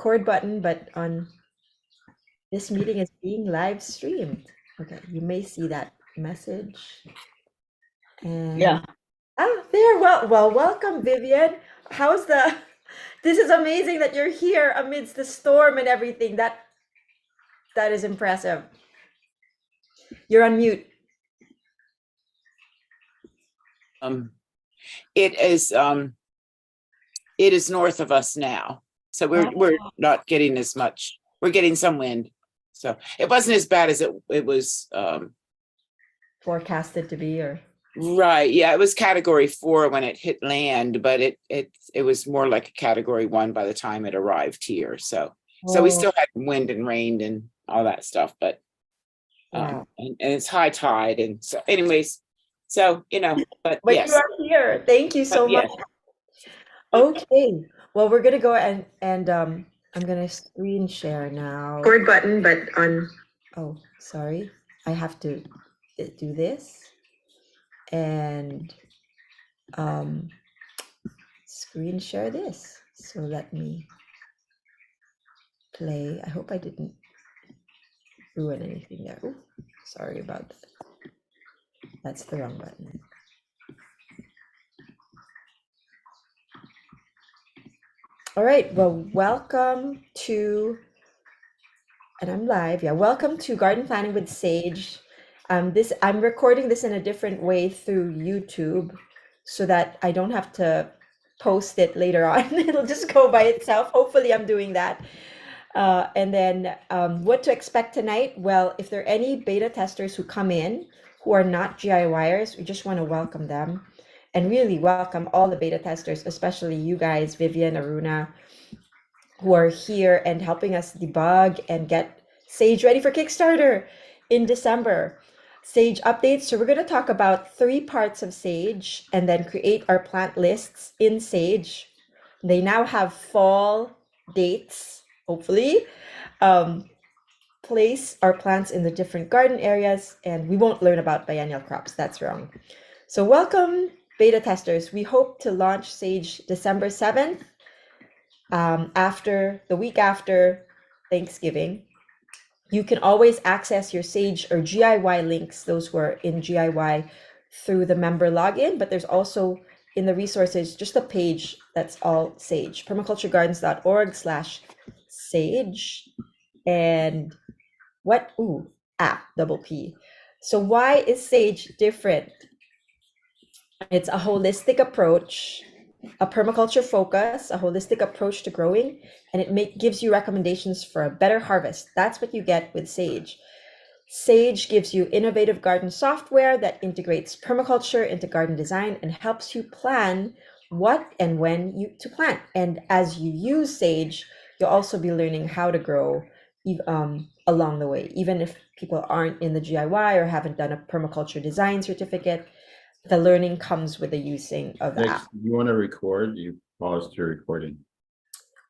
record button, but on this meeting is being live streamed. Okay, you may see that message. And Yeah. there. Well, welcome, Vivian. How's the? This is amazing that you're here amidst the storm and everything. That is impressive. You're on mute. It is north of us now, so we're not getting as much. We're getting some wind, so it wasn't as bad as it was Forecasted to be, or right. Yeah, it was category 4 when it hit land, but it was more like a category 1 by the time it arrived here. So we still had wind and rain and all that stuff, but and it's high tide, and so anyways, so but yes, you are here. Thank you so much. Yes. Okay, well, we're gonna go and I'm gonna screen share now. Record button, but on. Oh, sorry. I have to do this and screen share this. So let me play. I hope I didn't ruin anything there. Ooh, sorry about that. That's the wrong button. All right, well, welcome to, and I'm live, yeah, welcome to Garden Planning with Sage. I'm recording this in a different way through YouTube so that I don't have to post it later on. It'll just go by itself. Hopefully I'm doing that. And then what to expect tonight? Well, if there are any beta testers who come in who are not GIYers, we just want to welcome them. And really welcome all the beta testers, especially you guys, Vivian, Aruna, who are here and helping us debug and get Sage ready for Kickstarter in December. Sage updates. So we're going to talk about 3 parts of Sage and then create our plant lists in Sage. They now have fall dates, hopefully. Place our plants in the different garden areas, and we won't learn about biennial crops. That's wrong. So welcome, beta testers. We hope to launch Sage December 7th, after the week after Thanksgiving. You can always access your Sage or GIY links, those who are in GIY, through the member login, but there's also in the resources just a page that's all Sage, permaculturegardens.org/sage. And what? Ooh, app, double P. So why is Sage different? It's a holistic approach, a permaculture focus, a holistic approach to growing, and it gives you recommendations for a better harvest. That's what you get with Sage. Sage gives you innovative garden software that integrates permaculture into garden design and helps you plan what and when to plant. And as you use Sage, you'll also be learning how to grow along the way. Even if people aren't in the GIY or haven't done a permaculture design certificate, the learning comes with the using of the app. You want to record? You pause your recording.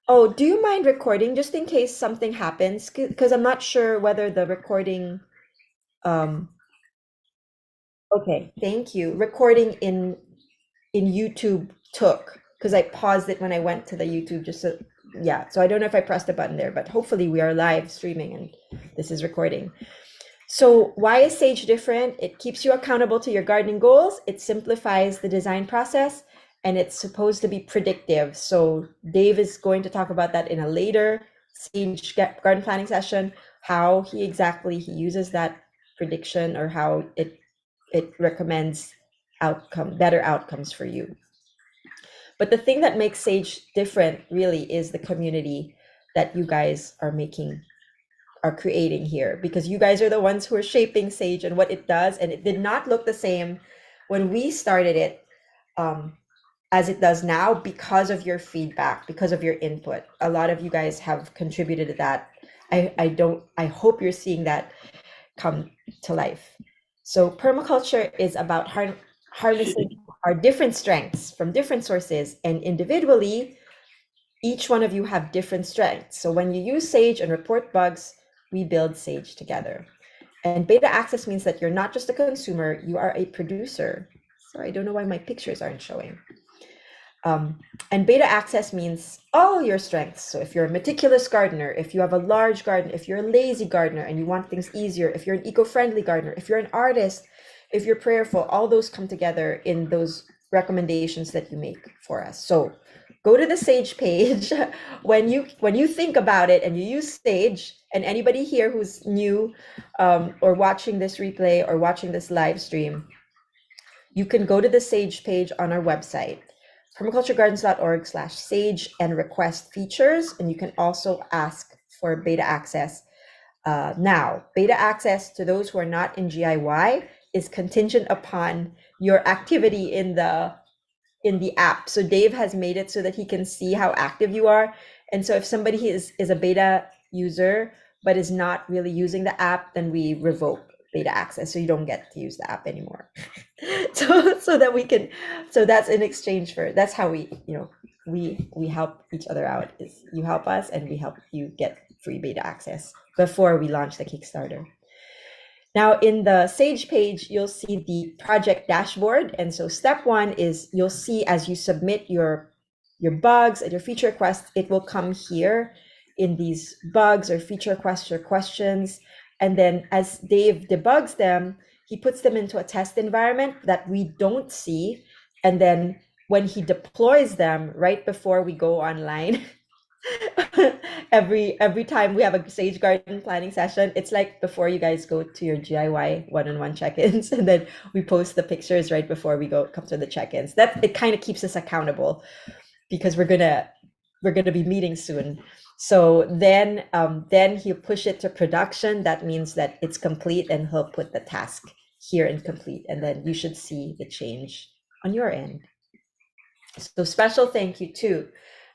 Oh, do you mind recording just in case something happens? Because I'm not sure whether the recording. Okay, thank you. Recording in YouTube took, because I paused it when I went to the YouTube just so, yeah. So I don't know if I pressed the button there, but hopefully we are live streaming and this is recording. So why is Sage different? It keeps you accountable to your gardening goals. It simplifies the design process, and it's supposed to be predictive. So Dave is going to talk about that in a later Sage garden planning session, how he uses that prediction, or how it recommends better outcomes for you. But the thing that makes Sage different really is the community that you guys are creating here, because you guys are the ones who are shaping Sage and what it does. And it did not look the same when we started it as it does now, because of your feedback, because of your input. A lot of you guys have contributed to that. I hope you're seeing that come to life. So permaculture is about harnessing our different strengths from different sources, and individually, each one of you have different strengths. So when you use Sage and report bugs, we build Sage together. And beta access means that you're not just a consumer, you are a producer. So I don't know why my pictures aren't showing. And beta access means all your strengths. So if you're a meticulous gardener, if you have a large garden, if you're a lazy gardener and you want things easier, if you're an eco-friendly gardener, if you're an artist, if you're prayerful, all those come together in those recommendations that you make for us. So go to the Sage page when you think about it and you use Sage. And anybody here who's new or watching this replay or watching this live stream, you can go to the Sage page on our website, permaculturegardens.org/sage, and request features. And you can also ask for beta access. Now, beta access to those who are not in GIY is contingent upon your activity in the app. So Dave has made it so that he can see how active you are. And so if somebody is a beta user but is not really using the app, then we revoke beta access, so you don't get to use the app anymore. so that we can, so that's in exchange for, that's how we, we help each other out, is you help us and we help you get free beta access before we launch the Kickstarter. Now in the Sage page, you'll see the project dashboard. And so step one is you'll see as you submit your bugs and your feature requests, it will come here in these bugs or feature requests or questions. And then as Dave debugs them, he puts them into a test environment that we don't see. And then when he deploys them right before we go online, every time we have a Sage Garden planning session, it's like before you guys go to your GIY one-on-one check-ins, and then we post the pictures right before we come to the check-ins. That it kind of keeps us accountable because we're gonna be meeting soon. So then he'll push it to production. That means that it's complete, and he'll put the task here in complete, and then you should see the change on your end. So special thank you to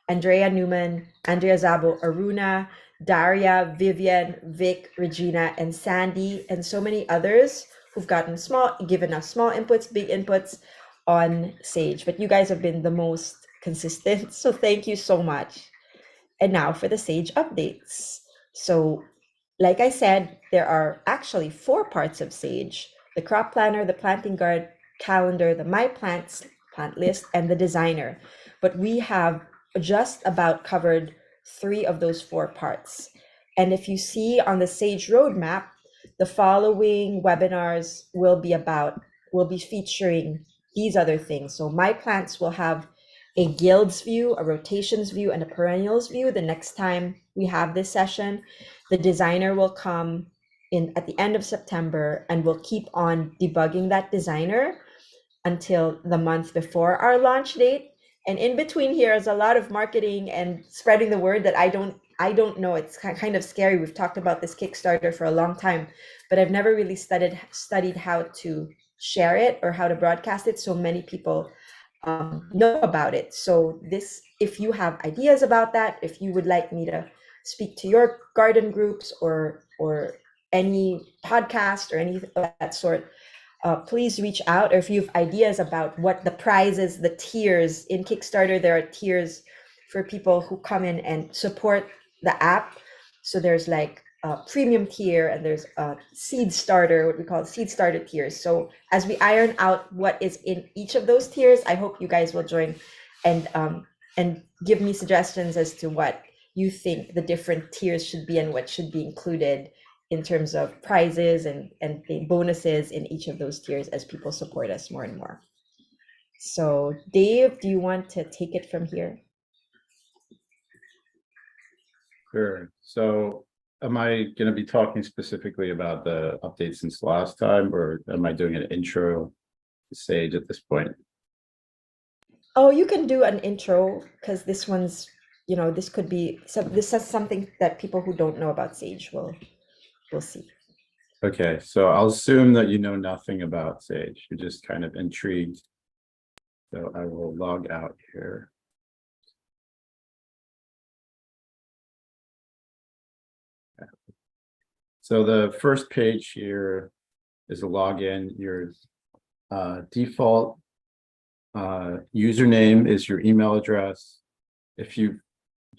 Andrea Newman, Andrea Zabo, Aruna, Daria, Vivian, Vic, Regina, and Sandy, and so many others who've given us small inputs, big inputs on Sage. But you guys have been the most consistent, so thank you so much. And now for the Sage updates. So like I said, there are actually 4 parts of Sage: the crop planner, the planting guide calendar, the My Plants plant list, and the designer. But we have just about covered 3 of those 4 parts. And if you see on the Sage roadmap, the following webinars will be featuring these other things. So My Plants will have a guilds view, a rotations view, and a perennials view the next time we have this session. The designer will come in at the end of September, and we'll keep on debugging that designer until the month before our launch date. And in between here is a lot of marketing and spreading the word that I don't know. It's kind of scary. We've talked about this Kickstarter for a long time, but I've never really studied how to share it or how to broadcast it so many people know about it. So if you have ideas about that, if you would like me to speak to your garden groups or any podcast or anything of that sort, please reach out. Or if you have ideas about what the prizes, the tiers in Kickstarter, there are tiers for people who come in and support the app. So there's like a premium tier, and there's a seed starter, what we call seed starter tiers. So as we iron out what is in each of those tiers, I hope you guys will join and give me suggestions as to what you think the different tiers should be and what should be included in terms of prizes and the bonuses in each of those tiers as people support us more and more. So Dave, do you want to take it from here? Sure. So am I going to be talking specifically about the updates since last time, or am I doing an intro to Sage at this point? Oh, you can do an intro, because this one's, this could be this is something that people who don't know about Sage will see. Okay, so I'll assume that you know nothing about Sage. You're just kind of intrigued. So I will log out here. So the first page here is a login. Your default username is your email address. If you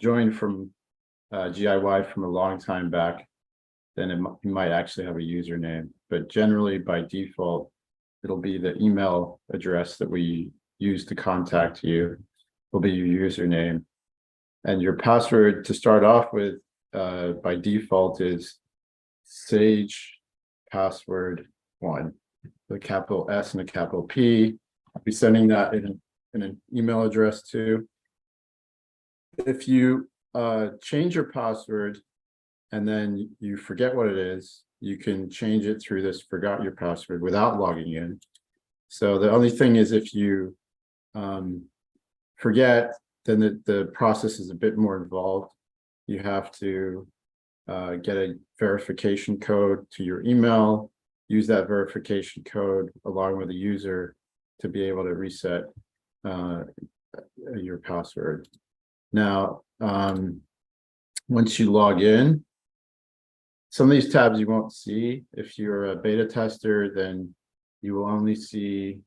joined from GIY from a long time back, then you might actually have a username. But generally, by default, it'll be the email address that we use to contact you. will be your username. And your password to start off with by default is Sage password 1, the capital S and a capital P. I'll be sending that in an email address too. If you change your password and then you forget what it is, you can change it through this forgot your password without logging in. So the only thing is if you forget, then the process is a bit more involved. You have to get a verification code to your email, use that verification code along with the user to be able to reset your password. Now, once you log in, some of these tabs you won't see. If you're a beta tester, then you will only see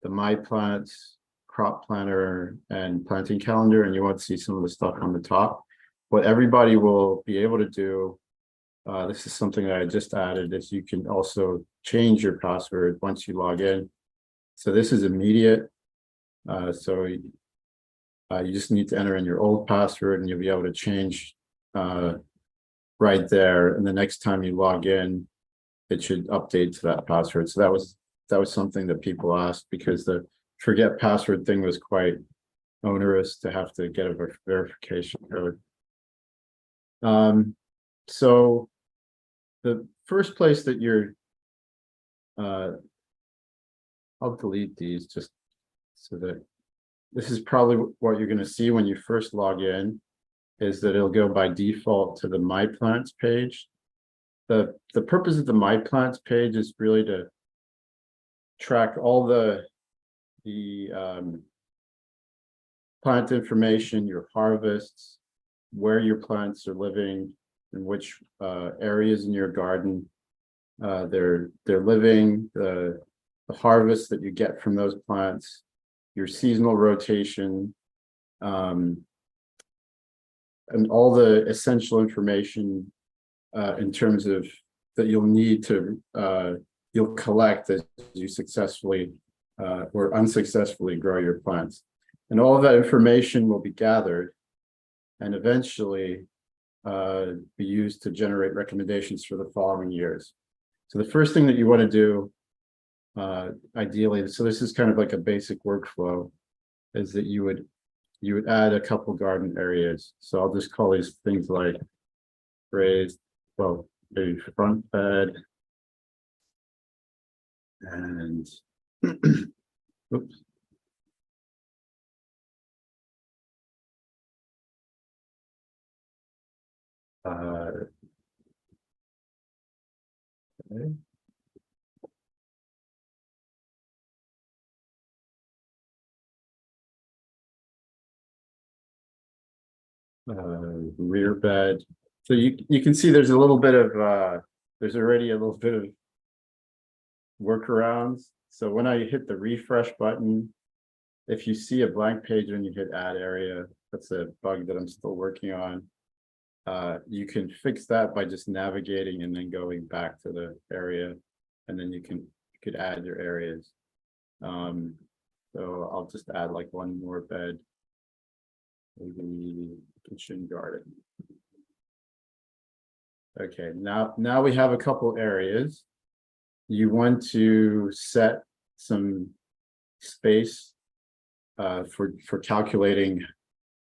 the My Plants, Crop Planner, and Planting Calendar, and you won't see some of the stuff on the top. What everybody will be able to do, this is something that I just added, is you can also change your password once you log in. So this is immediate. So you just need to enter in your old password and you'll be able to change right there. And the next time you log in, it should update to that password. So that was something that people asked because the forget password thing was quite onerous to have to get a verification code. So the first place that you're, I'll delete these just so that this is probably what you're going to see when you first log in, is that it'll go by default to the My Plants page. The purpose of the My Plants page is really to track all the plant information, your harvests, where your plants are living, in which areas in your garden they're living, the harvest that you get from those plants, your seasonal rotation, and all the essential information in terms of that you'll need to you'll collect as you successfully or unsuccessfully grow your plants. And all of that information will be gathered and eventually be used to generate recommendations for the following years. So the first thing that you want to do, ideally, so this is kind of like a basic workflow, is that you would add a couple garden areas. So I'll just call these things like raised, well, a front bed and oops. Okay. Rear bed. So you can see there's a little bit of there's already a little bit of workarounds. So when I hit the refresh button, if you see a blank page when you hit add area, that's a bug that I'm still working on. You can fix that by just navigating and then going back to the area, and then you could add your areas. So I'll just add like one more bed, maybe kitchen garden. Okay, now we have a couple areas. You want to set some space for calculating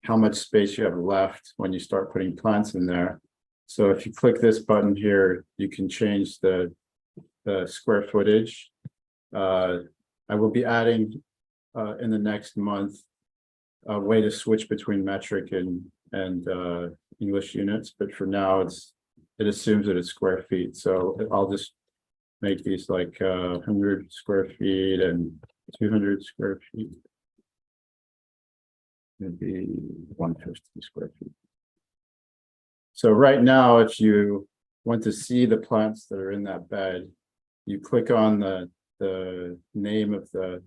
how much space you have left when you start putting plants in there. So if you click this button here, you can change the square footage. I will be adding in the next month a way to switch between metric and English units, but for now it assumes that it's square feet. So I'll just make these like 100 square feet and 200 square feet. Maybe 150 square feet. So right now, if you want to see the plants that are in that bed, you click on the name of the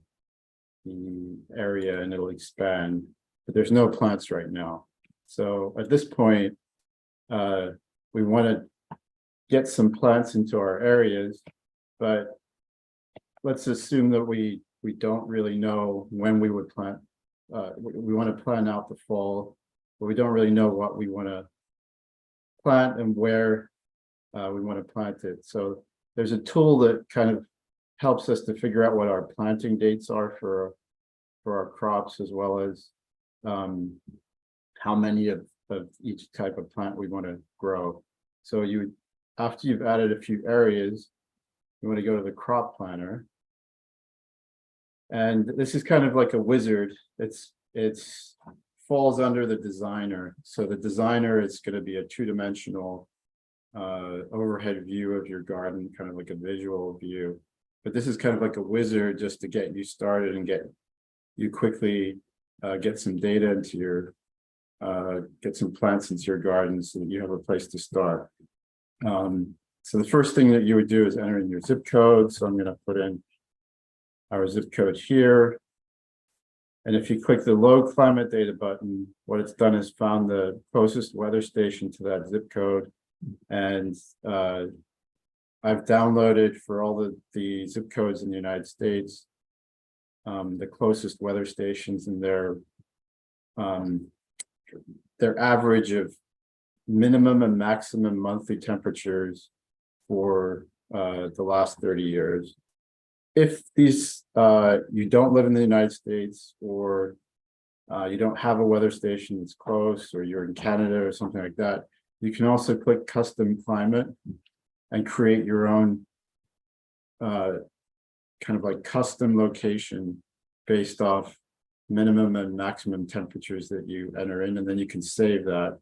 area and it'll expand, but there's no plants right now. So at this point, we want to get some plants into our areas, but let's assume that we don't really know when we would plant we want to plan out the fall, but we don't really know what we want to plant and where we want to plant it. So there's a tool that kind of helps us to figure out what our planting dates are for our crops, as well as how many of each type of plant we want to grow. So after you've added a few areas, you want to go to the crop planner. And this is kind of like a wizard. It's falls under the designer. So the designer is going to be a two-dimensional overhead view of your garden, kind of like a visual view. But this is kind of like a wizard just to get you started and get you quickly get some data into your get some plants into your garden so that you have a place to start. So the first thing that you would do is enter in your zip code. So I'm going to put in our zip code here. And if you click the load climate data button, what it's done is found the closest weather station to that zip code. And I've downloaded for all the zip codes in the United States, the closest weather stations and their average of minimum and maximum monthly temperatures for the last 30 years. If these you don't live in the United States, or you don't have a weather station that's close, or you're in Canada or something like that, you can also click custom climate and create your own kind of like custom location based off minimum and maximum temperatures that you enter in, and then you can save that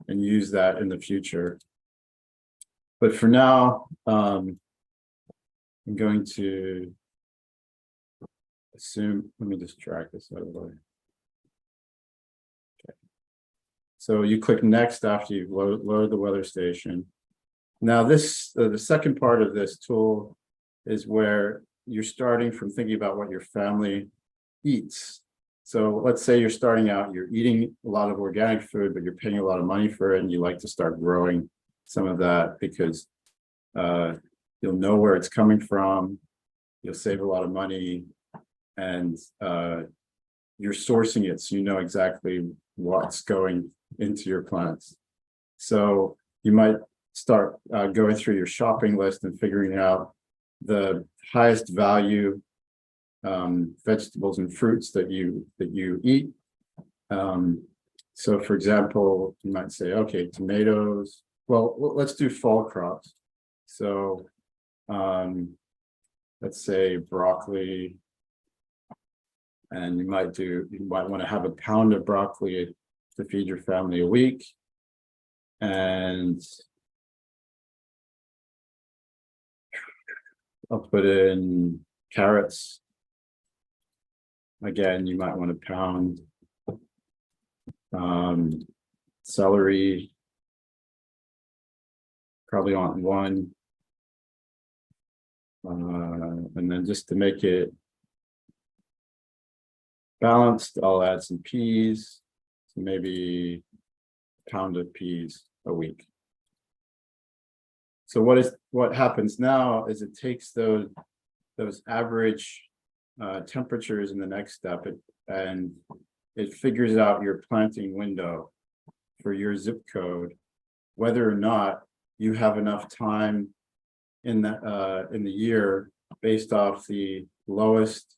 and use that in the future. But for now, I'm going to assume, let me just drag this out of the way. Okay. So you click next after you've loaded the weather station. Now this, the second part of this tool is where you're starting from thinking about what your family eats. So let's say you're starting out, you're eating a lot of organic food, but you're paying a lot of money for it, and you like to start growing some of that because you'll know where it's coming from, you'll save a lot of money, and you're sourcing it, so you know exactly what's going into your plants. So you might start going through your shopping list and figuring out the highest value vegetables and fruits that you eat. So for example, you might say, okay, tomatoes. Well, let's do fall crops. So let's say broccoli, and you might want to have a pound of broccoli to feed your family a week. And I'll put in carrots. Again, you might want a pound. Celery, probably want one. And then just to make it balanced, I'll add some peas, so maybe a pound of peas a week. So what happens now is it takes those average temperatures in the next step, and it figures out your planting window for your zip code, whether or not you have enough time in the year based off the lowest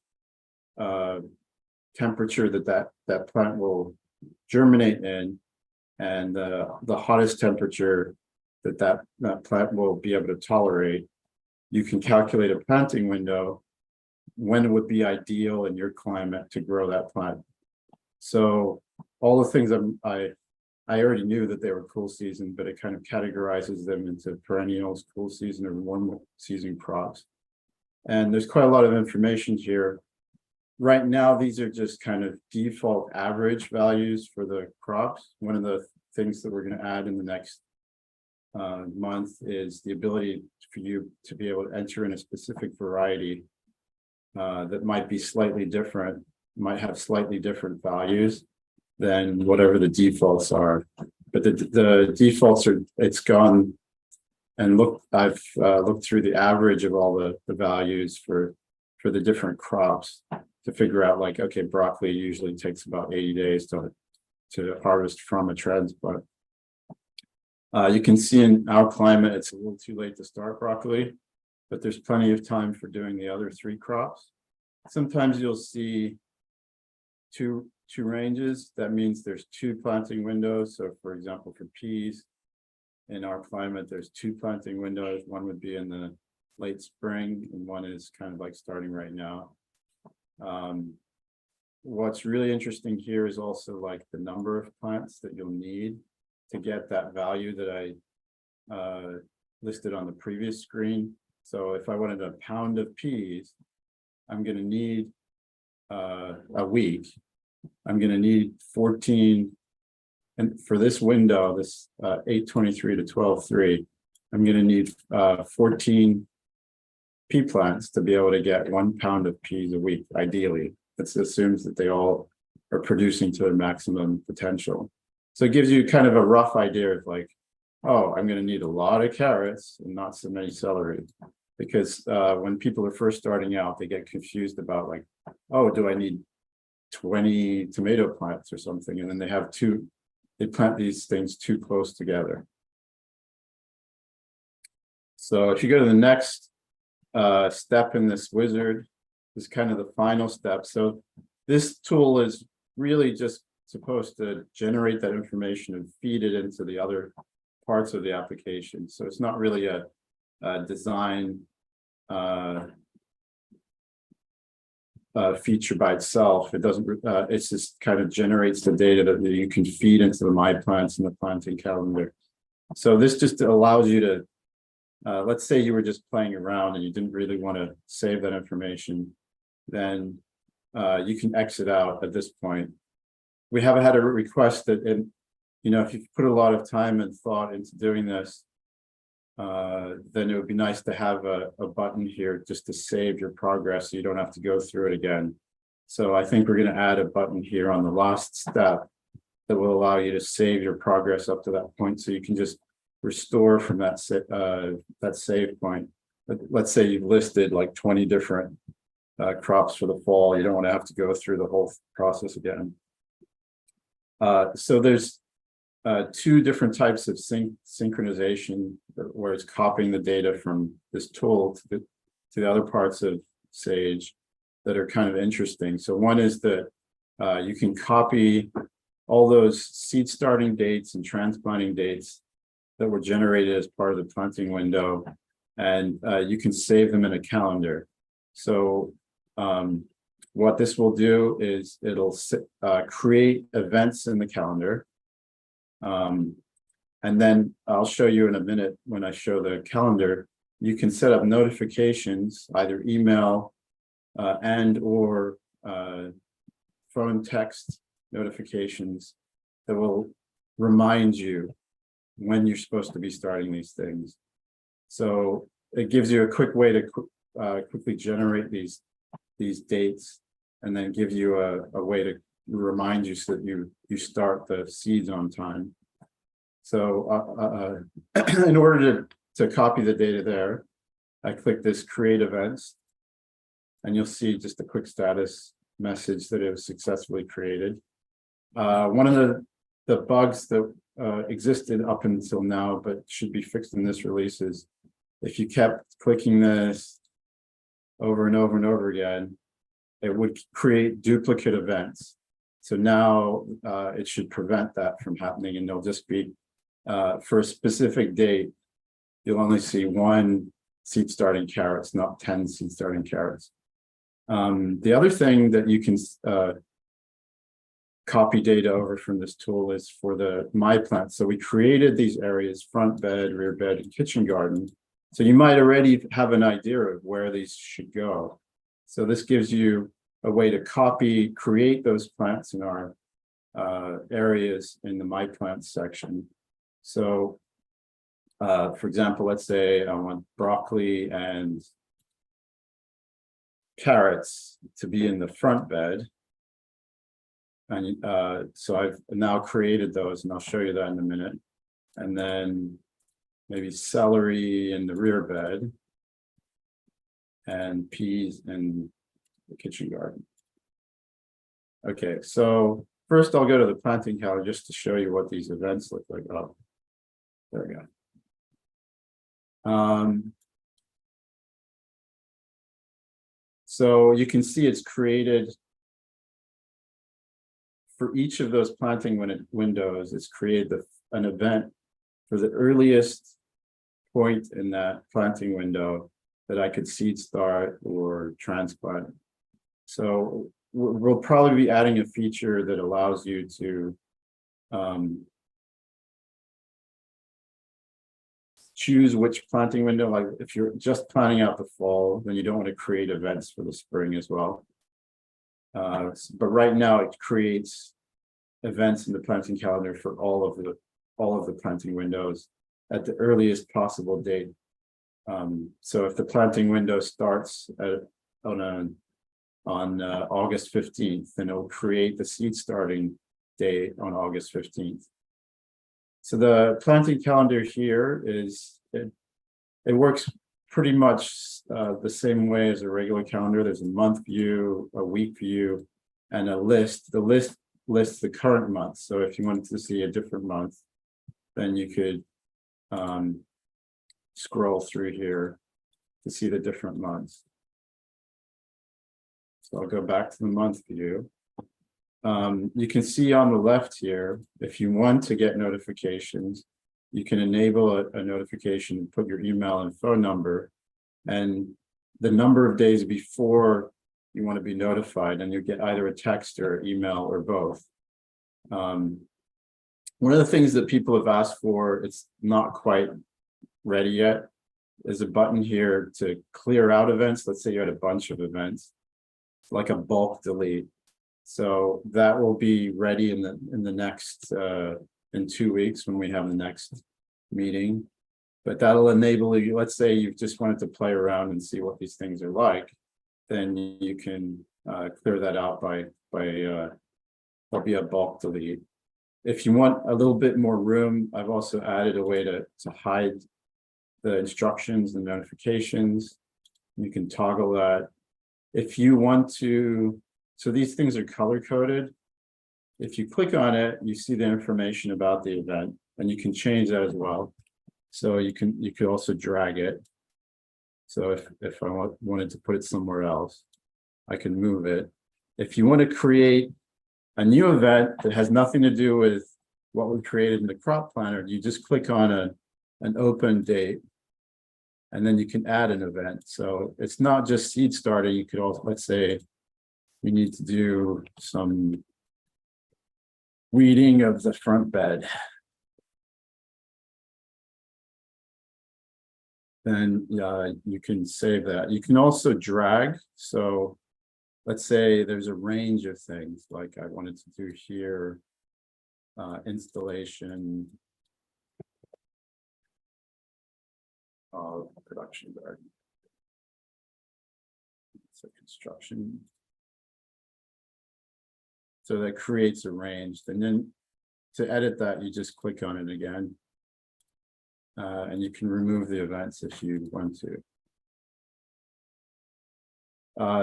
temperature that plant will germinate in, and the hottest temperature that plant will be able to tolerate. You can calculate a planting window when it would be ideal in your climate to grow that plant. So all the things I already knew that they were cool season, but it kind of categorizes them into perennials, cool season, or warm season crops. And there's quite a lot of information here. Right now, these are just kind of default average values for the crops. One of the things that we're going to add in the next month is the ability for you to be able to enter in a specific variety that might be slightly different, might have slightly different values than whatever the defaults are. But the defaults are, it's gone and look, I've looked through the average of all the values for the different crops to figure out like, okay, broccoli usually takes about 80 days to harvest from a transplant. You can see in our climate, it's a little too late to start broccoli, but there's plenty of time for doing the other 3 crops. Sometimes you'll see two ranges. That means there's 2 planting windows. So for example, for peas, in our climate, there's 2 planting windows. One would be in the late spring, and one is kind of like starting right now. What's really interesting here is also like the number of plants that you'll need to get that value that I listed on the previous screen. So if I wanted a pound of peas, I'm going to need a week. I'm going to need 14, and for this window, this 8:23 to 12:3, I'm going to need 14 pea plants to be able to get 1 pound of peas a week. Ideally, it assumes that they all are producing to their maximum potential. So it gives you kind of a rough idea of like, oh, I'm going to need a lot of carrots and not so many celery. Because when people are first starting out, they get confused about like, oh, do I need 20 tomato plants or something? And then they plant these things too close together. So if you go to the next step in this wizard, is kind of the final step. So this tool is really just supposed to generate that information and feed it into the other parts of the application. So it's not really a design feature by itself. It doesn't, it's just kind of generates the data that you can feed into the My Plants and the planting calendar. So this just allows you to, let's say you were just playing around and you didn't really want to save that information, then you can exit out at this point. We have had a request that, if you put a lot of time and thought into doing this, then it would be nice to have a button here just to save your progress so you don't have to go through it again. So I think we're going to add a button here on the last step that will allow you to save your progress up to that point, so you can just restore from that save point. Let's say you've listed like 20 different crops for the fall. You don't want to have to go through the whole process again. So there's 2 different types of synchronization, where it's copying the data from this tool to the other parts of Sage that are kind of interesting. So one is that you can copy all those seed starting dates and transplanting dates that were generated as part of the planting window, and you can save them in a calendar. So what this will do is it'll create events in the calendar. And then I'll show you in a minute when I show the calendar, you can set up notifications, either email and or phone text notifications that will remind you when you're supposed to be starting these things. So it gives you a quick way to quickly generate these dates, and then give you a way to remind you so that you start the seeds on time. So in order to copy the data there, I click this create events, and you'll see just a quick status message that it was successfully created. One of the bugs that existed up until now, but should be fixed in this release, is if you kept clicking this over and over and over again, it would create duplicate events. So now it should prevent that from happening, and they'll just be for a specific date, you'll only see 1 seed starting carrots, not 10 seed starting carrots. The other thing that you can copy data over from this tool is for the My Plants. So we created these areas: front bed, rear bed, and kitchen garden. So you might already have an idea of where these should go. So this gives you a way to create those plants in our areas in the My Plants section. So for example, let's say I want broccoli and carrots to be in the front bed. And so I've now created those, and I'll show you that in a minute. And then maybe celery in the rear bed and peas in the kitchen garden. Okay, so first I'll go to the planting calendar just to show you what these events look like. Oh, there we go. So you can see it's created for each of those planting windows. It's created an event for the earliest point in that planting window that I could seed start or transplant. So we'll probably be adding a feature that allows you to choose which planting window. Like if you're just planning out the fall, then you don't want to create events for the spring as well. But right now it creates events in the planting calendar for all of the planting windows at the earliest possible date. So if the planting window starts on August 15th, then it'll create the seed starting day on August 15th. So the planting calendar here it works pretty much the same way as a regular calendar. There's a month view, a week view, and a list. The list lists the current month. So if you wanted to see a different month, then you could scroll through here to see the different months. So I'll go back to the month view. You can see on the left here, if you want to get notifications, you can enable a notification, put your email and phone number, and the number of days before you want to be notified, and you get either a text or email or both. One of the things that people have asked for, it's not quite ready yet, is a button here to clear out events. Let's say you had a bunch of events, like a bulk delete. So that will be ready in the next in 2 weeks when we have the next meeting. But that'll enable you, let's say you just wanted to play around and see what these things are like, then you can clear that out by there'll be a bulk delete. If you want a little bit more room, I've also added a way to hide the instructions and notifications. You can toggle that. If you want to, so these things are color coded. If you click on it, you see the information about the event, and you can change that as well. So you could also drag it. So if I wanted to put it somewhere else, I can move it. If you want to create a new event that has nothing to do with what we created in the crop planner, you just click on an open date, and then you can add an event. So it's not just seed starting. You could also, let's say we need to do some weeding of the front bed. Then you can save that. You can also drag. So let's say there's a range of things like I wanted to do here, installation of production garden. So construction. So that creates a range. And then to edit that, you just click on it again. And you can remove the events if you want to.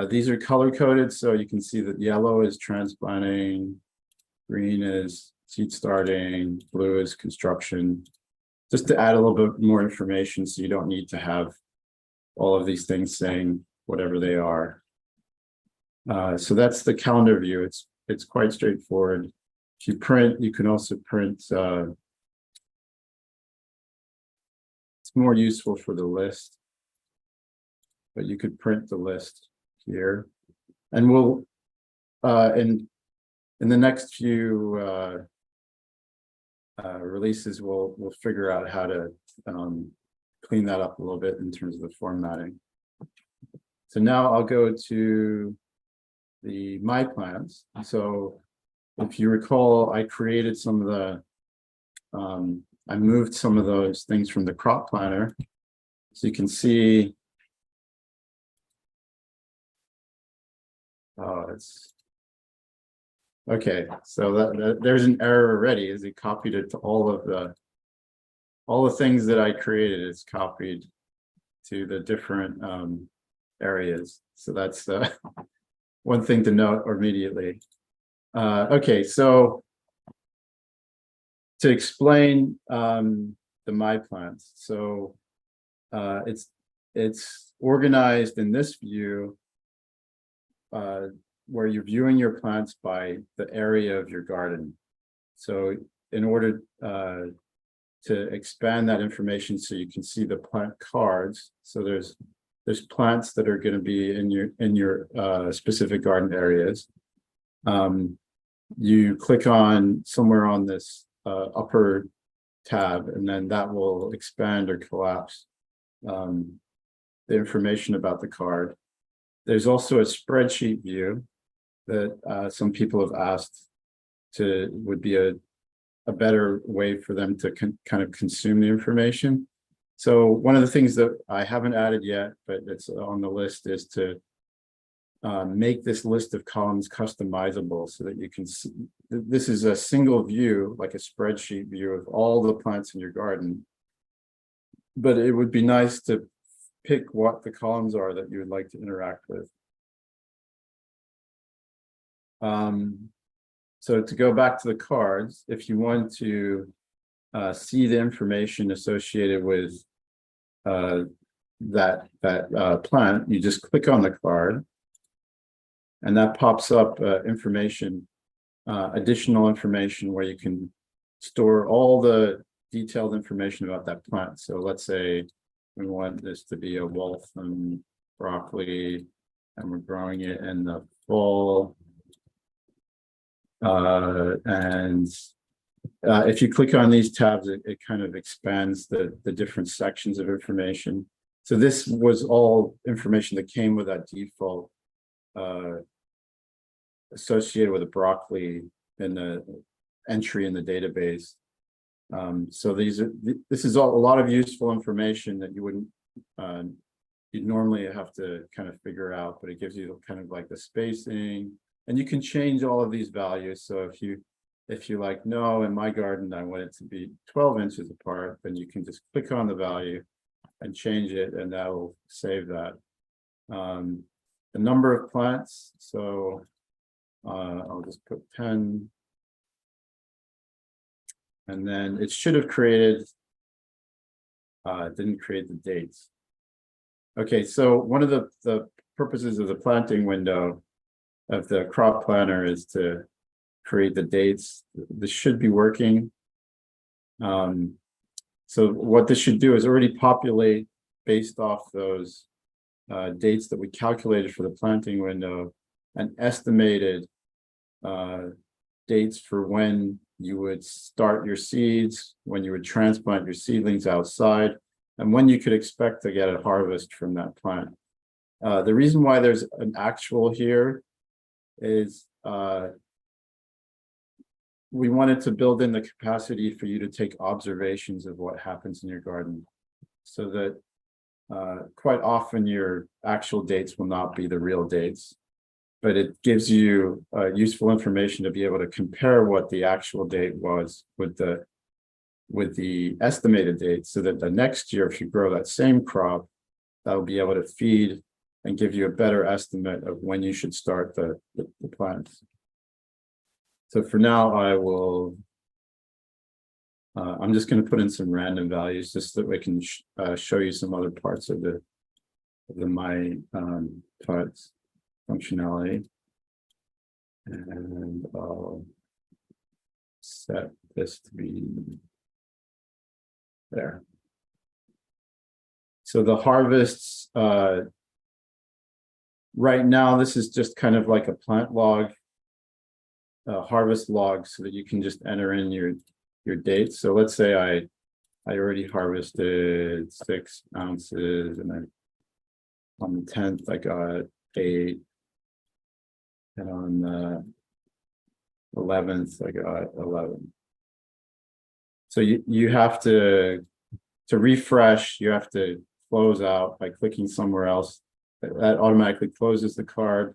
These are color coded, so you can see that yellow is transplanting, green is seed starting, blue is construction. Just to add a little bit more information, so you don't need to have all of these things saying whatever they are. So that's the calendar view. It's quite straightforward. If you print, you can also print. It's more useful for the list, but you could print the list here, and we'll in the next few releases we'll figure out how to clean that up a little bit in terms of the formatting. So now I'll go to the My Plants. So if you recall, I created some of the I moved some of those things from the crop planner. So you can see it's okay. So that there's an error already, as it copied it to all the things that I created. It's copied to the different areas. So that's one thing to note immediately. Okay, so to explain the my plants, so it's organized in this view where you're viewing your plants by the area of your garden. So in order to expand that information so you can see the plant cards, so there's plants that are going to be in your specific garden areas. You click on somewhere on this upper tab, and then that will expand or collapse the information about the card. There's also a spreadsheet view that some people have asked would be a better way for them to kind of consume the information. So one of the things that I haven't added yet, but it's on the list, is to make this list of columns customizable so that you can see. This is a single view, like a spreadsheet view of all the plants in your garden. But it would be nice to pick what the columns are that you would like to interact with. So to go back to the cards, if you want to see the information associated with that plant, you just click on the card, and that pops up information, additional information where you can store all the detailed information about that plant. So let's say we want this to be a Waltham broccoli, and we're growing it in the fall. If you click on these tabs, it kind of expands the different sections of information. So this was all information that came with that default associated with a broccoli in the entry in the database. So this is all a lot of useful information that you wouldn't you'd normally have to kind of figure out, but it gives you kind of like the spacing, and you can change all of these values. So if you like, no, in my garden I want it to be 12 inches apart, then you can just click on the value and change it, and that will save that. The number of plants, so I'll just put 10. And then it should have created, didn't create the dates. Okay, so one of the purposes of the planting window of the crop planner is to create the dates. This should be working. So what this should do is already populate based off those dates that we calculated for the planting window, and estimated dates for when you would start your seeds, when you would transplant your seedlings outside, and when you could expect to get a harvest from that plant. The reason why there's an actual here is we wanted to build in the capacity for you to take observations of what happens in your garden, so that quite often your actual dates will not be the real dates, but it gives you useful information to be able to compare what the actual date was with the estimated date, so that the next year, if you grow that same crop, that'll be able to feed and give you a better estimate of when you should start the plants. So for now, I will, I'm just going to put in some random values just so that we can show you some other parts of the my parts functionality. And I'll set this to be there. So the harvests, right now, this is just kind of like a plant log, harvest log, so that you can just enter in your dates. So let's say I already harvested 6 ounces, and then on the 10th I got 8, and on the 11th I got 11. So you have to refresh, you have to close out by clicking somewhere else. That automatically closes the card.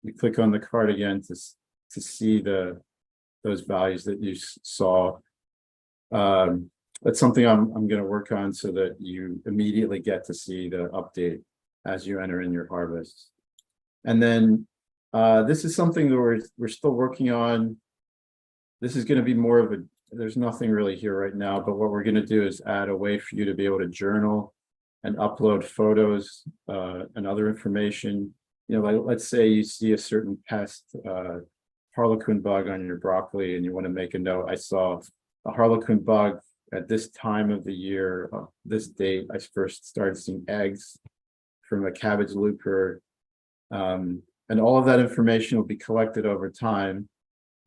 You click on the card again to see those values that you saw. That's something I'm going to work on, so that you immediately get to see the update as you enter in your harvest. And then This is something that we're still working on. This is going to be more of a, there's nothing really here right now, but what we're going to do is add a way for you to be able to journal and upload photos and other information. You know, like let's say you see a certain pest, harlequin bug on your broccoli, and you want to make a note. I saw a harlequin bug at this time of the year, this date. I first started seeing eggs from a cabbage looper. And all of that information will be collected over time.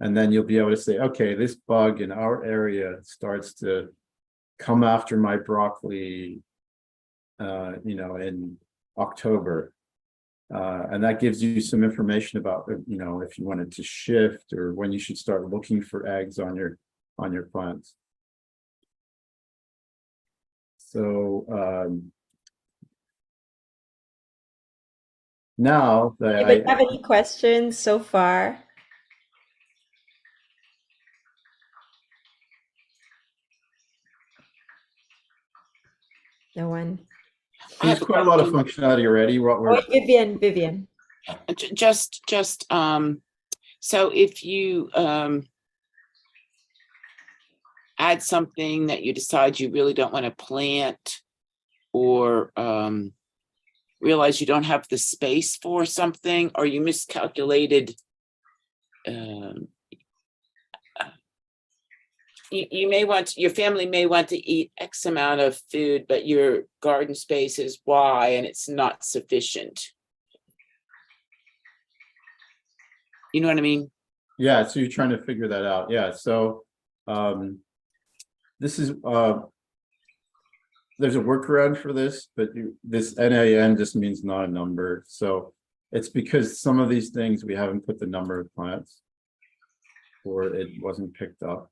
And then you'll be able to say, okay, this bug in our area starts to come after my broccoli, you know, in October. And that gives you some information about, you know, if you wanted to shift or when you should start looking for eggs on your plants. So now that Anybody have any questions so far? No one. I have there's quite a lot of question. functionality already. What we're Oh, Vivian. Just so if you add something that you decide you really don't want to plant, or realize you don't have the space for something, or you miscalculated, you may want your family may want to eat X amount of food, but your garden space is Y and it's not sufficient. You know what I mean? Yeah, so you're trying to figure that out. Yeah, so this is there's a workaround for this, but this NaN just means not a number. So it's because some of these things we haven't put the number of plants, or it wasn't picked up.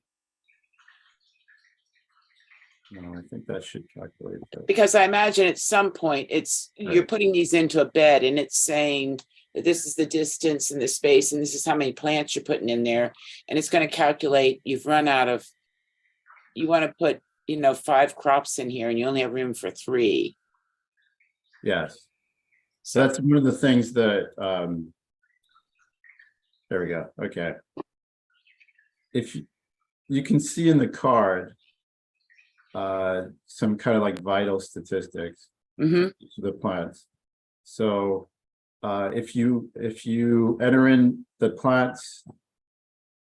No, I think that should calculate it. Because I imagine at some point you're putting these into a bed and it's saying that this is the distance and the space and this is how many plants you're putting in there, and it's going to calculate you've run out of, you want to put, you know, 5 crops in here and you only have room for 3. Yes. So that's one of the things that there we go. Okay. If you can see in the card some kind of like vital statistics to the plants. So if you enter in the plants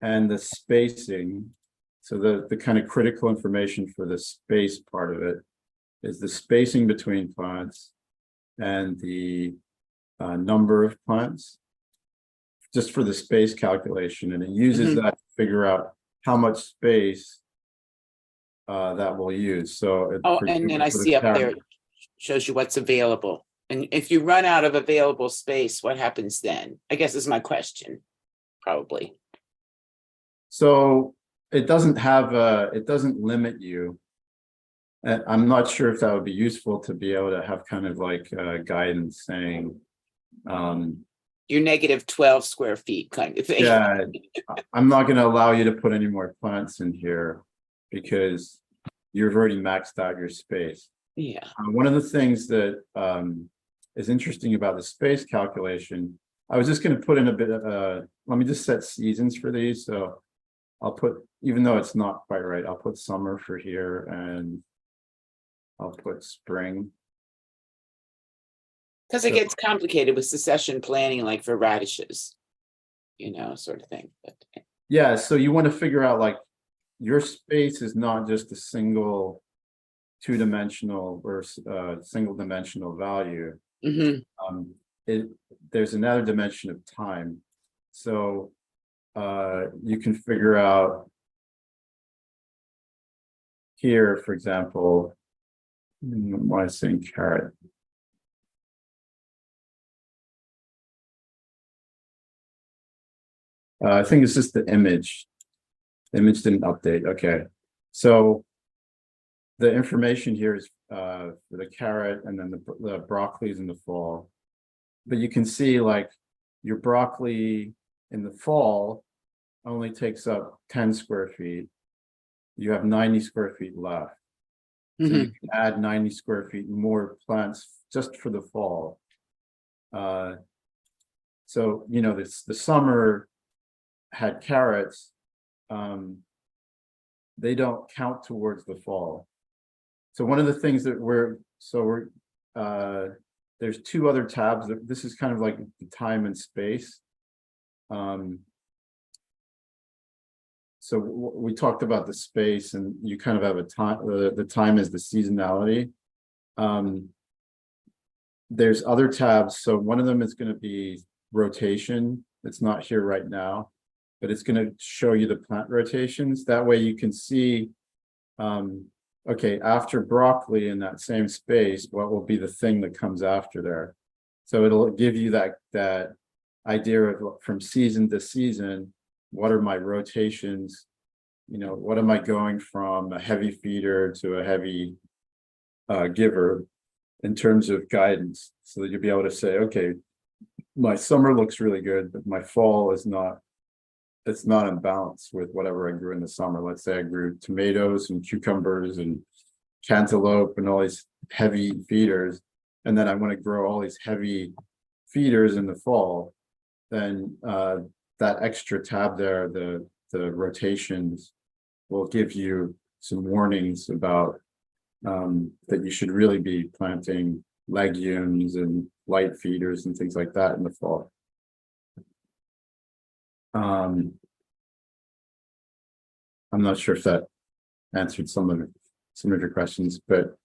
and the spacing, so the kind of critical information for the space part of it is the spacing between plants and the number of plants, just for the space calculation, and it uses that to figure out how much space that we'll use. So and then I see up there, it shows you what's available. And if you run out of available space, what happens then? I guess is my question, probably. So it doesn't have it doesn't limit you. And I'm not sure if that would be useful to be able to have kind of like guidance saying your negative 12 square feet kind of thing. Yeah, I'm not going to allow you to put any more plants in here because you've already maxed out your space. Yeah. One of the things that is interesting about the space calculation, I was just going to put in a bit of, let me just set seasons for these. So I'll put, even though it's not quite right, I'll put summer for here and I'll put spring. Because it gets complicated with succession planning, like for radishes, you know, sort of thing. But yeah, so you want to figure out like your space is not just a single two-dimensional or single-dimensional value. There's another dimension of time. So you can figure out here, for example, why is saying carrot? I think it's just the image. The image didn't update. Okay. So the information here is for the carrot and then the broccolis in the fall. But you can see like your broccoli in the fall only takes up 10 square feet. You have 90 square feet left. So you can add 90 square feet more plants just for the fall. So, you know, the summer had carrots, they don't count towards the fall. So one of the things that there's two other tabs that this is kind of like the time and space. So we talked about the space, and you kind of have a time, the time is the seasonality. There's other tabs. So one of them is going to be rotation. It's not here right now, but it's going to show you the plant rotations. That way you can see, okay, after broccoli in that same space, what will be the thing that comes after there? So it'll give you that idea of from season to season, what are my rotations? You know, what am I going from a heavy feeder to a heavy giver in terms of guidance, so that you'll be able to say, okay, my summer looks really good, but my fall is not, it's not in balance with whatever I grew in the summer. Let's say I grew tomatoes and cucumbers and cantaloupe and all these heavy feeders, and then I want to grow all these heavy feeders in the fall. Then that extra tab there, the rotations, will give you some warnings about that you should really be planting legumes and light feeders and things like that in the fall. I'm not sure if that answered some of your questions, but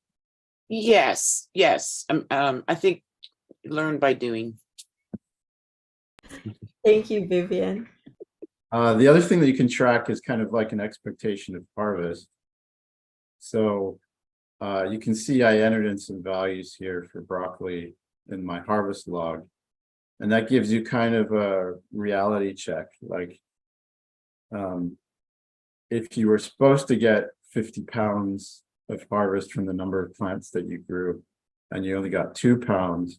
Yes, yes. I think learn by doing. Thank you, Vivian. the other thing that you can track is kind of like an expectation of harvest. So you can see I entered in some values here for broccoli in my harvest log, and that gives you kind of a reality check. Like, if you were supposed to get 50 pounds of harvest from the number of plants that you grew, and you only got 2 pounds,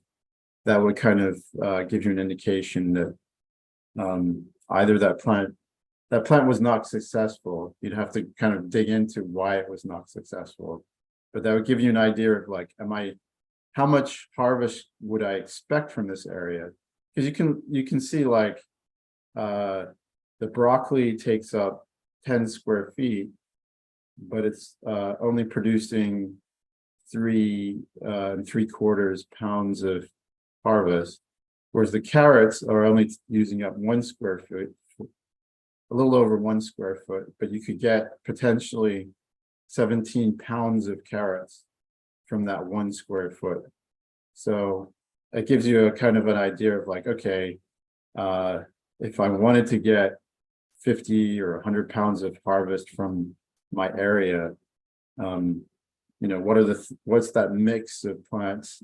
that would kind of give you an indication that either that plant was not successful. You'd have to kind of dig into why it was not successful, but that would give you an idea of like, how much harvest would I expect from this area? Because you can see like the broccoli takes up 10 square feet, but it's only producing 3.75 pounds of harvest, whereas the carrots are only using up 1 square foot, a little over 1 square foot, but you could get potentially 17 pounds of carrots from that 1 square foot. So it gives you a kind of an idea of like, okay, if I wanted to get 50 or 100 pounds of harvest from my area, you know, what's that mix of plants?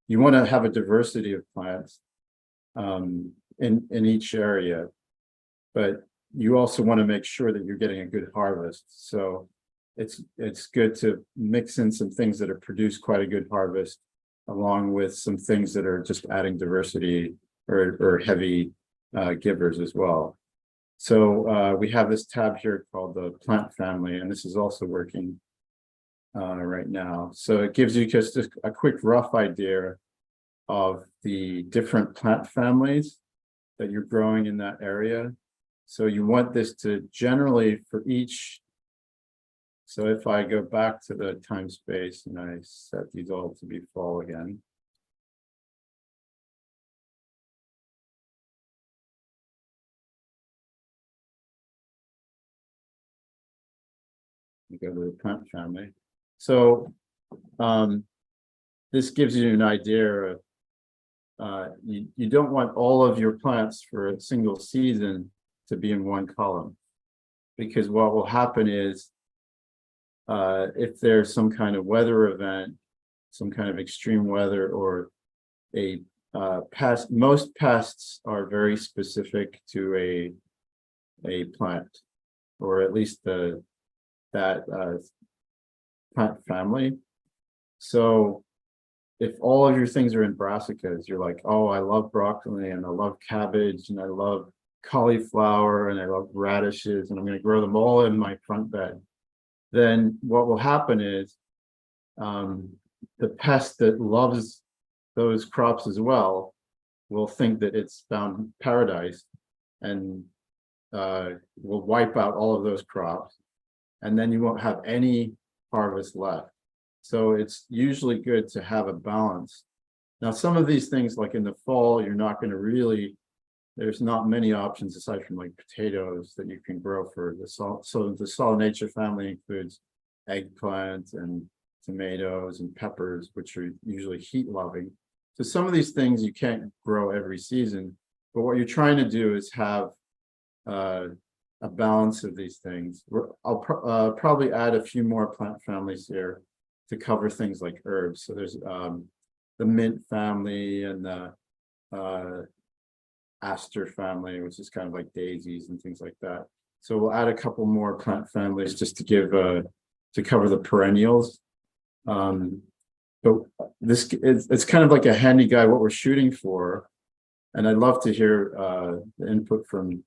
You want to have a diversity of plants in each area, but you also want to make sure that you're getting a good harvest. So it's good to mix in some things that have produced quite a good harvest, along with some things that are just adding diversity or heavy givers as well. So we have this tab here called the plant family, and this is also working right now. So it gives you just a quick rough idea of the different plant families that you're growing in that area. So you want this to generally for each. So if I go back to the time space and I set these all to be fall again. You go to the plant family. So this gives you an idea of you don't want all of your plants for a single season to be in one column, because what will happen is if there's some kind of weather event, some kind of extreme weather, or a pest, most pests are very specific to a plant, or at least that plant family. So if all of your things are in brassicas, you're like, oh, I love broccoli and I love cabbage and I love cauliflower and I love radishes, and I'm going to grow them all in my front bed. Then what will happen is the pest that loves those crops as well will think that it's found paradise and will wipe out all of those crops, and then you won't have any harvest left. So it's usually good to have a balance. Now, some of these things, like in the fall, you're not going to really, there's not many options aside from like potatoes that you can grow for the salt. So the solanaceae family includes eggplant and tomatoes and peppers, which are usually heat loving. So some of these things you can't grow every season, but what you're trying to do is have a balance of these things. I'll probably add a few more plant families here to cover things like herbs. So there's the mint family and the aster family, which is kind of like daisies and things like that. So we'll add a couple more plant families just to give to cover the perennials. But this it's kind of like a handy guide what we're shooting for, and I'd love to hear the input from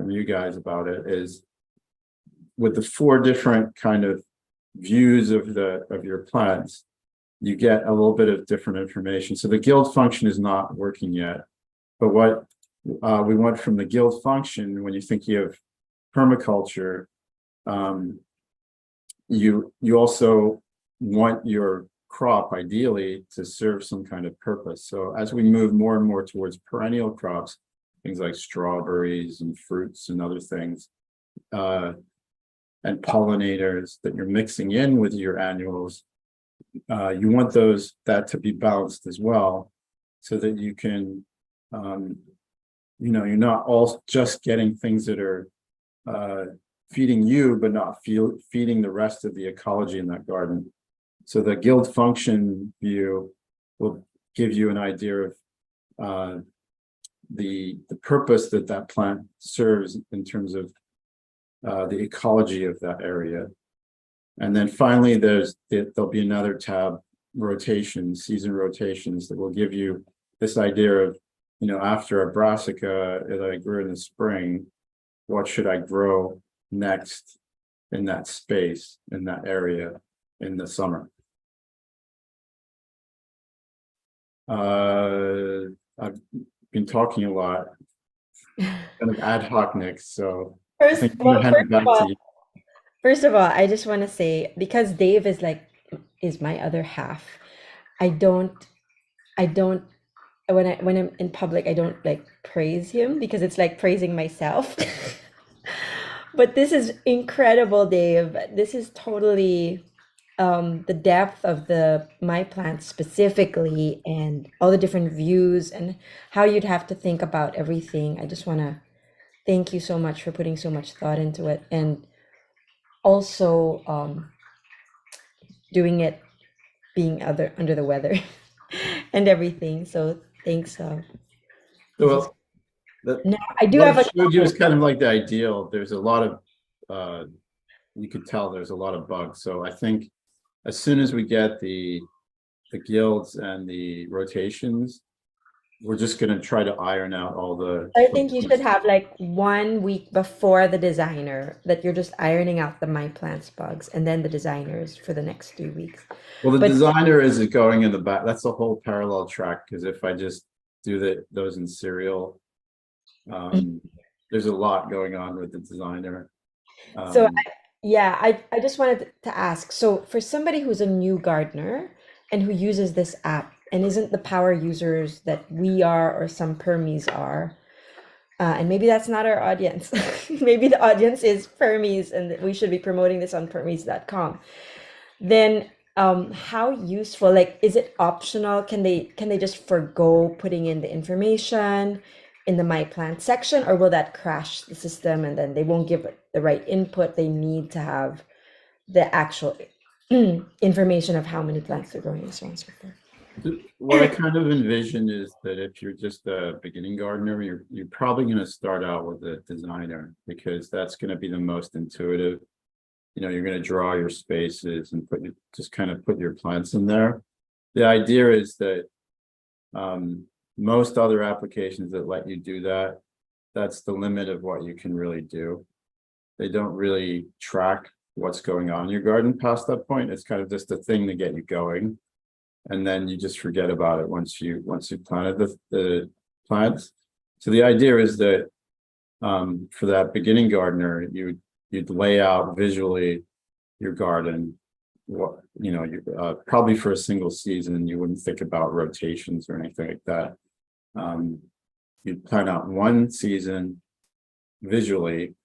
you guys about it. Is with the 4 different kind of views of your plants, you get a little bit of different information. So the guild function is not working yet, but what we want from the guild function, when you're thinking of permaculture, you also want your crop ideally to serve some kind of purpose. So as we move more and more towards perennial crops, things like strawberries and fruits and other things, and pollinators that you're mixing in with your annuals, you want that to be balanced as well, so that you can, you're not all just getting things that are feeding you, but not feeding the rest of the ecology in that garden. So the guild function view will give you an idea of the purpose that plant serves in terms of the ecology of that area. And then finally, there'll be another tab, season rotations, that will give you this idea of, after a brassica that I grew in the spring, what should I grow next in that space, in that area in the summer. I've been talking a lot, kind of ad hoc, Nick, so I think I'm gonna hand it back to you. First of all, I just want to say, because Dave is my other half, I don't when I'm in public, I don't like praise him because it's like praising myself. But this is incredible, Dave. This is totally the depth of my plants specifically, and all the different views and how you'd have to think about everything. I just want to thank you so much for putting so much thought into it, and also doing it being under the weather and everything. So thanks. Well, Now I do what have I a showed you is kind of like the ideal. There's a lot of you could tell there's a lot of bugs. So I think as soon as we get the guilds and the rotations, we're just going to try to iron out all the. I think you should have like 1 week before the designer that you're just ironing out the My Plants bugs, and then the designers for the next 3 weeks. Well, the But- designer is going in the back. That's a whole parallel track, because if I just do those in serial, there's a lot going on with the designer. So yeah, I just wanted to ask, so for somebody who's a new gardener and who uses this app and isn't the power users that we are or some permies are, and maybe that's not our audience. Maybe the audience is permies and that we should be promoting this on permies.com. Then how useful, like, is it optional? Can they just forgo putting in the information in the My Plant section, or will that crash the system and then they won't give it the right input they need to have the actual information of how many plants they're growing and so on and so forth? What I kind of envision is that if you're just a beginning gardener, you're probably going to start out with a designer, because that's going to be the most intuitive. You're going to draw your spaces and just kind of put your plants in there. The idea is that most other applications that let you do that, that's the limit of what you can really do. They don't really track what's going on in your garden past that point. It's kind of just a thing to get you going, and then you just forget about it once you planted plants. So the idea is that for that beginning gardener, you'd lay out visually your garden. What probably for a single season, you wouldn't think about rotations or anything like that. You'd plan out one season visually,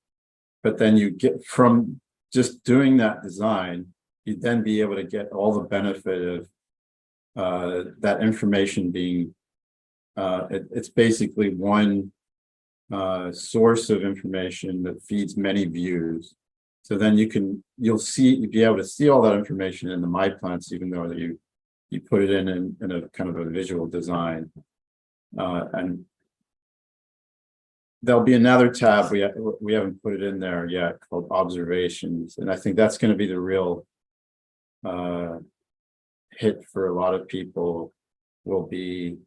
but then you get from just doing that design, you'd then be able to get all the benefit of that information being it's basically one source of information that feeds many views. So then you'll be able to see all that information in the My Plants, even though you put it in a kind of a visual design. And there'll be another tab we haven't put it in there yet called Observations, and I think that's going to be the real hit for a lot of people. Will be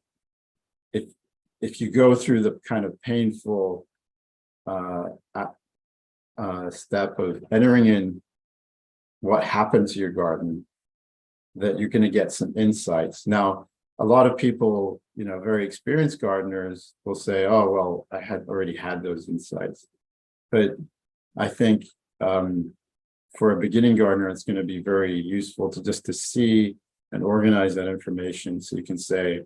if you go through the kind of painful step of entering in what happened to your garden, that you're going to get some insights. Now, a lot of people, very experienced gardeners will say, oh, well, I had already had those insights. But I think for a beginning gardener, it's going to be very useful to see and organize that information so you can say,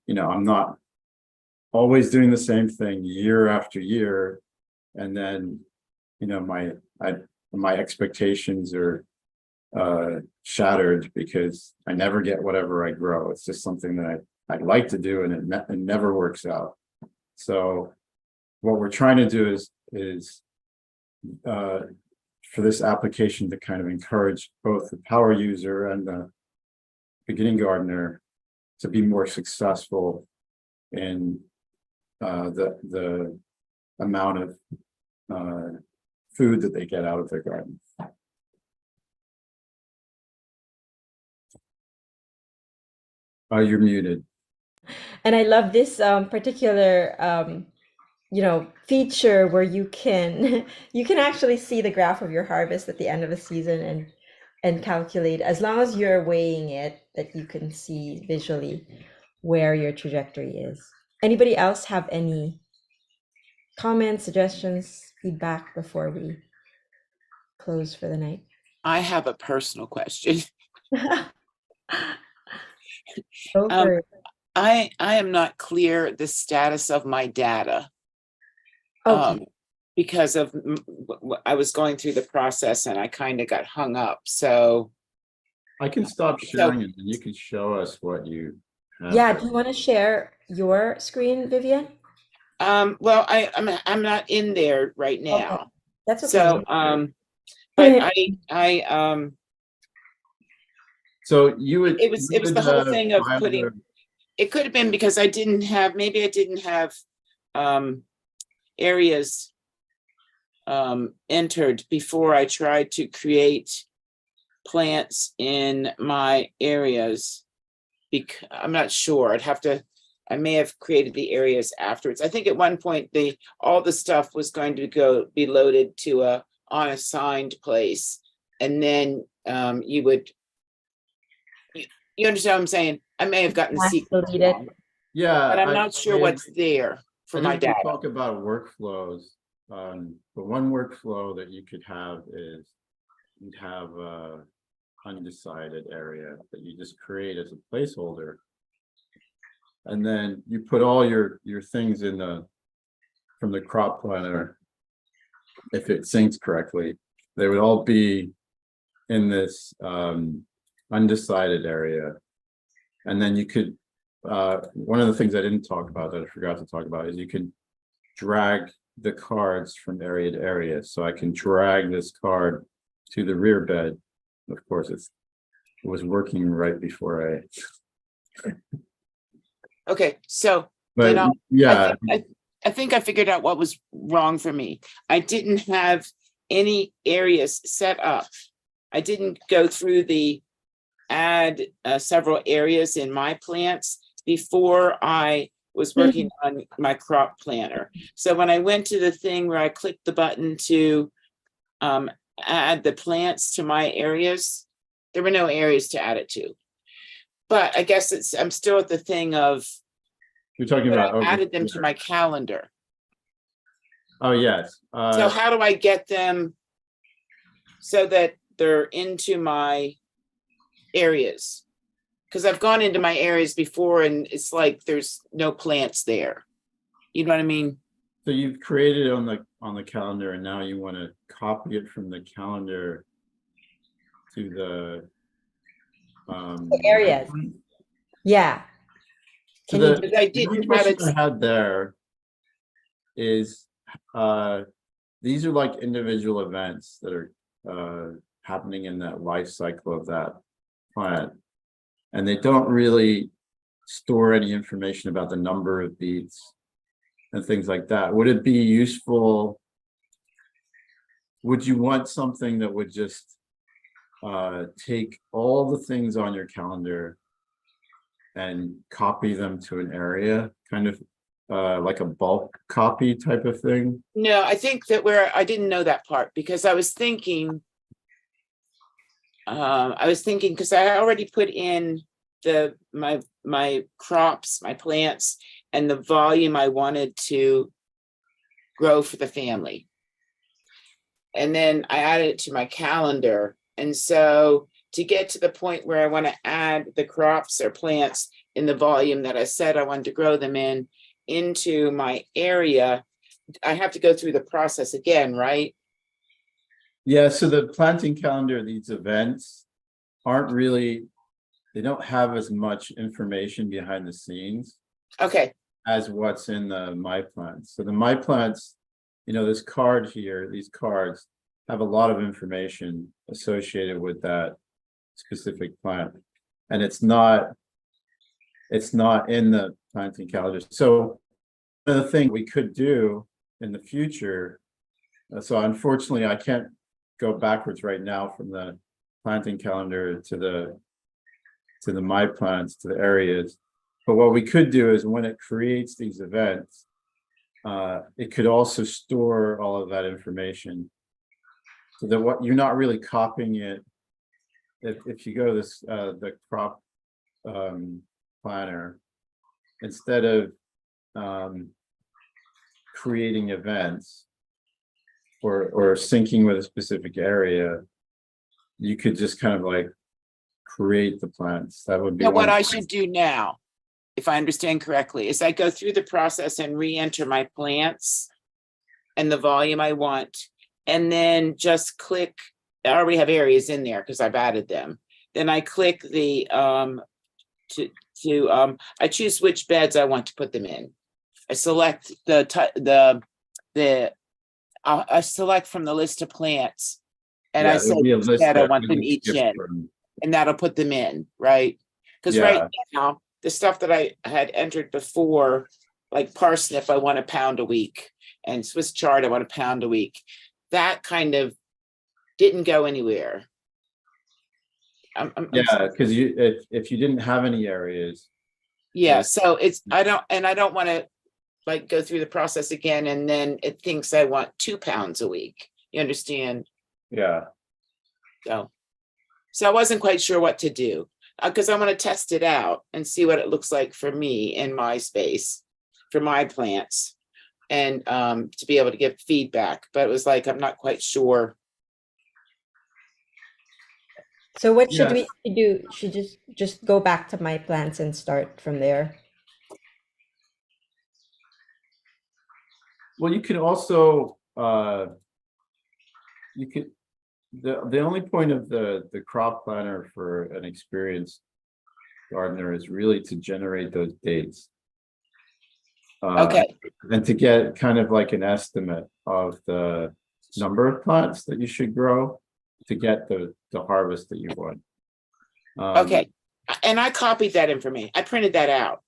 I'm not always doing the same thing year after year. And then, my expectations are shattered because I never get whatever I grow. It's just something that I'd like to do, and it never works out. So what we're trying to do is for this application to kind of encourage both the power user and the beginning gardener to be more successful in the amount of food that they get out of their garden. You're muted. And I love this particular feature where you can you can actually see the graph of your harvest at the end of the season and calculate, as long as you're weighing it, that you can see visually where your trajectory is. Anybody else have any comments, suggestions, feedback before we close for the night? I have a personal question. Go for it. I am not clear the status of my data. Okay. Because of I was going through the process and I kind of got hung up. So I can stop sharing it and you can show us what you have. Yeah, do you want to share your screen, Vivian? Well, I'm not in there right now. Okay. That's okay. So but I so you would it was the whole thing of putting it could have been because I didn't have areas entered before I tried to create plants in my areas. I'm not sure. I may have created the areas afterwards. I think at one point all the stuff was going to be loaded to a unassigned place, and then you understand what I'm saying? I may have gotten the sequence wrong. Yeah, but I'm not sure what's there for my data. Talk about workflows. But one workflow that you could have is you'd have a undecided area that you just create as a placeholder, and then you put all your things from the crop planner. If it syncs correctly, they would all be in this undecided area, and then you could. One of the things I didn't talk about that I forgot to talk about is you can drag the cards from area to area. So I can drag this card to the rear bed. Of course, it was working right before Okay, so but yeah, I think I figured out what was wrong for me. I didn't have any areas set up. I didn't go through the add several areas in my plants before I was working on my crop planner. So when I went to the thing where I clicked the button to add the plants to my areas, there were no areas to add it to. But I guess I'm still at the thing of You're talking but I about over added them to here. my calendar. Oh, yes. So how do I get them so that they're into my areas? Because I've gone into my areas before and it's like there's no plants there. You know what I mean? So you've created it on the calendar, and now you want to copy it from the calendar to the areas. Yeah. So Can you the, do Because I the one didn't have question it. I had there is these are like individual events that are happening in that life cycle of that plant, and they don't really store any information about the number of beets and things like that. Would it be useful? Would you want something that would just take all the things on your calendar and copy them to an area, kind of like a bulk copy type of thing? No, I think that I didn't know that part because I was thinking because I already put in my crops, my plants, and the volume I wanted to grow for the family. And then I added it to my calendar. And so to get to the point where I want to add the crops or plants in the volume that I said I wanted to grow them in into my area, I have to go through the process again, right? Yeah, so the planting calendar, these events aren't really, they don't have as much information behind the scenes Okay. as what's in the My Plants. So the My Plants, this card here, these cards have a lot of information associated with that specific plant. And it's not in the planting calendar. So another thing we could do in the future, so unfortunately I can't go backwards right now from the planting calendar to the My Plants, to the areas. But what we could do is when it creates these events, it could also store all of that information so that what you're not really copying it. If you go to this the crop planner, instead of creating events or syncing with a specific area, you could just kind of like create the plants. That would be Now, what one. I should do now, if I understand correctly, is I go through the process and re-enter my plants and the volume I want, and then just click. I already have areas in there because I've added them. Then I click the I choose which beds I want to put them in. I select I select from the list of plants, and I Yeah, say there'd be a which list bed I there. want You them could each skip in, from- and that'll put them in, right? Because right Yeah, now, the stuff that I had entered before, like parsnip, I want a pound a week, and Swiss chard, I want a pound a week. That kind of didn't go anywhere. yeah, because if you didn't have any areas, Yeah, so I don't want to like go through the process again, and then it thinks I want 2 pounds a week. You understand? yeah, So I wasn't quite sure what to do because I want to test it out and see what it looks like for me in my space, for my plants, and to be able to give feedback. But it was like, I'm not quite sure. So what should Yes. we do? Should just go back to My Plants and start from there? Well, you could also you could the only point of the crop planner for an experienced gardener is really to generate those dates. Okay, And to get kind of like an estimate of the number of plants that you should grow to get the harvest that you want. okay. And I copied that information. I printed that out.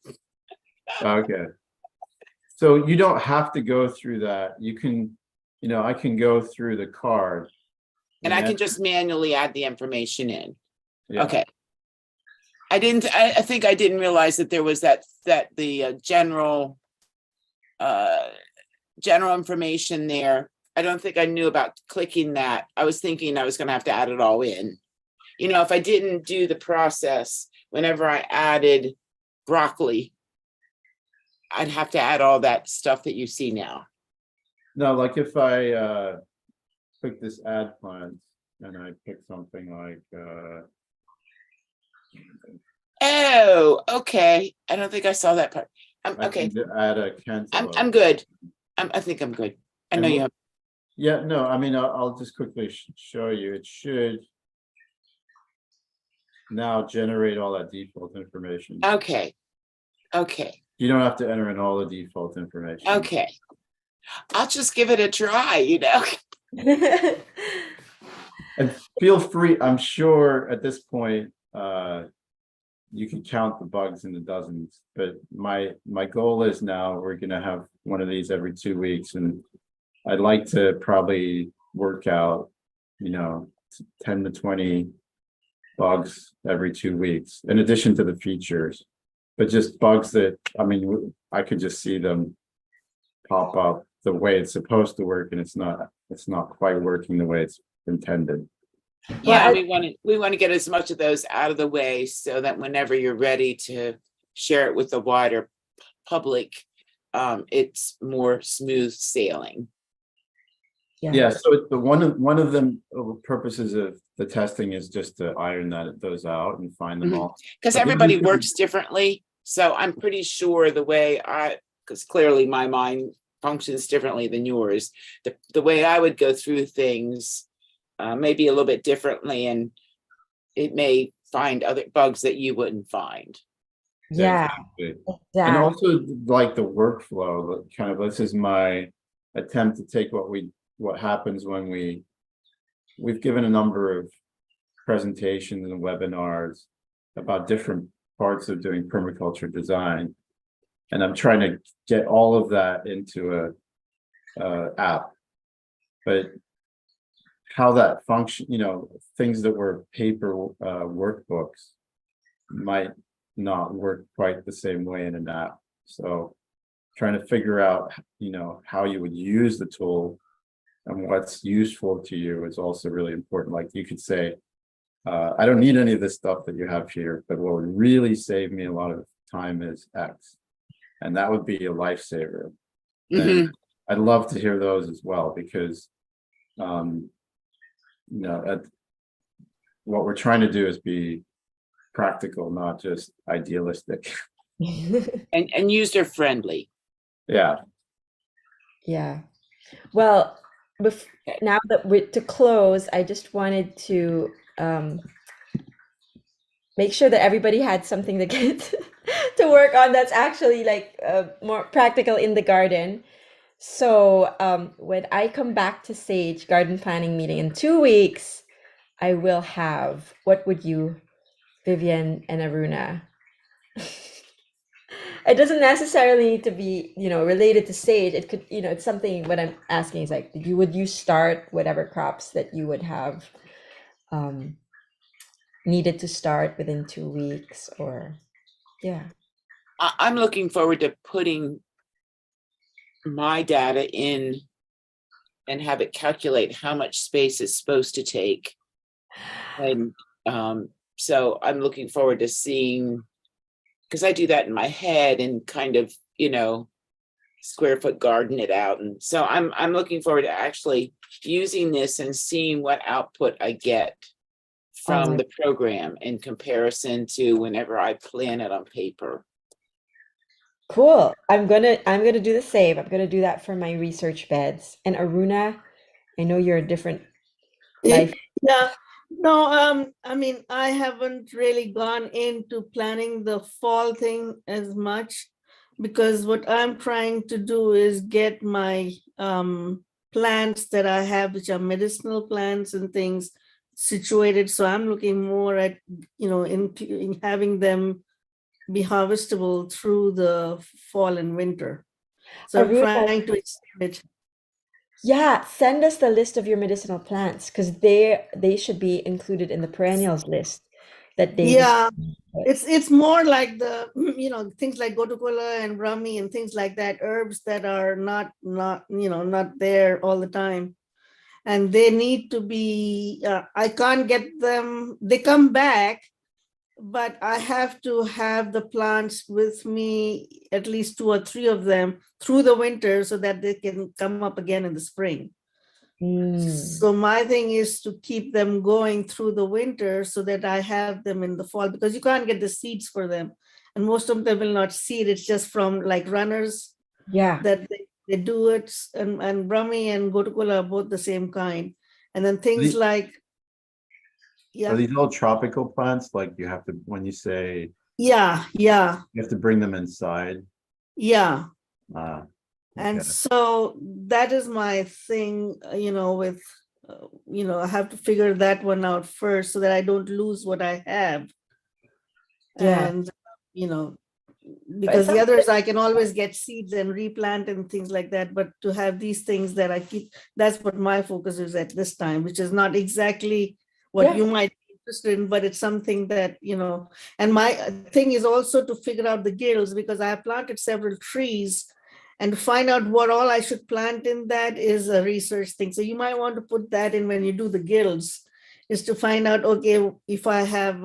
Okay. So you don't have to go through that. You can, I can go through the card. And I can just manually add the information in. Yeah. Okay. I think I didn't realize that there was the general information there. I don't think I knew about clicking that. I was thinking I was going to have to add it all in. If I didn't do the process, whenever I added broccoli, I'd have to add all that stuff that you see now. No, like if I click this add plants and I pick something like Oh, okay. I don't think I saw that part. I Okay. can add a cantaloupe. I'm good. I think I'm good. I And know you we'll- have. Yeah, no, I mean, I'll just quickly show you. It should now generate all that default information. Okay. Okay. You don't have to enter in all the default information. Okay. I'll just give it a try, you know. And feel free, I'm sure at this point, you can count the bugs in the dozens, but my goal is now we're gonna have one of these every 2 weeks, and I'd like to probably work out, 10 to 20 bugs every 2 weeks, in addition to the features. But just bugs that, I mean, I could just see them pop up the way it's supposed to work, and it's not quite working the way it's intended. Yeah, Well, we want to get as much of those out of the way so that whenever you're ready to share it with the wider public, it's more smooth sailing. Yeah, so one of the purposes of the testing is just to iron those out and find them Mhm. all. Because But everybody even- works differently. So I'm pretty sure because clearly my mind functions differently than yours. The way I would go through things maybe a little bit differently, and it may find other bugs that you wouldn't find. Yeah, exactly. And exactly. also like the workflow, kind of, this is my attempt to take what happens when we've given a number of presentations and webinars about different parts of doing permaculture design. And I'm trying to get all of that into a app. But how that function, things that were paper workbooks might not work quite the same way in an app. So trying to figure out, how you would use the tool and what's useful to you is also really important. Like you could say, I don't need any of this stuff that you have here, but what would really save me a lot of time is X. And that would be a lifesaver. Mhm. And I'd love to hear those as well, because what we're trying to do is be practical, not just idealistic. And user friendly. Yeah. Yeah. Well, now that we're to close, I just wanted to make sure that everybody had something to get to work on that's actually like more practical in the garden. So when I come back to Sage garden planning meeting in 2 weeks, I will have, what would you, Vivian and Aruna? It doesn't necessarily need to be, related to Sage. It could, it's something. What I'm asking is like, would you start whatever crops that you would have needed to start within 2 weeks, or yeah. I'm looking forward to putting my data in and have it calculate how much space it's supposed to take. And so I'm looking forward to seeing, because I do that in my head and kind of, square foot garden it out. And so I'm looking forward to actually using this and seeing what output I get from the program in comparison to whenever I plan it on paper. Cool. I'm gonna do the same. I'm gonna do that for my research beds. And Aruna, I know you're a different life. Yeah, no, I mean, I haven't really gone into planning the fall thing as much, because what I'm trying to do is get my plants that I have, which are medicinal plants and things, situated. So I'm looking more at, in having them be harvestable through the fall and winter. So I'm Aruna, trying to extend it. yeah, send us the list of your medicinal plants, because they should be included in the perennials list that David. Yeah, it's more like the, things like gotukola and brahmi and things like that, herbs that are not there all the time. And they need to be, I can't get them, they come back, but I have to have the plants with me, at least 2 or 3 of them, through the winter so that they can come up again in the spring. Mm, So my thing is to keep them going through the winter so that I have them in the fall, because you can't get the seeds for them. And most of them will not seed. It's just from like runners yeah, that they do it. And Brahmi and Gotukula are both the same kind. And then things The- like, Are yeah, these all tropical plants? Like you have to, when you say yeah, you have to bring them inside? yeah. Uh, And okay. so that is my thing, with, I have to figure that one out first so that I don't lose what I have. yeah. And, you know, But it because the sounds others I can always get seeds and replant and things like that. But to have these things that I keep, that's what my focus is at this time, which is not exactly what Yeah. you might be interested in, but it's something that, and my thing is also to figure out the guilds, because I have planted several trees, and to find out what all I should plant in that is a research thing. So you might want to put that in when you do the guilds, is to find out, okay, if I have,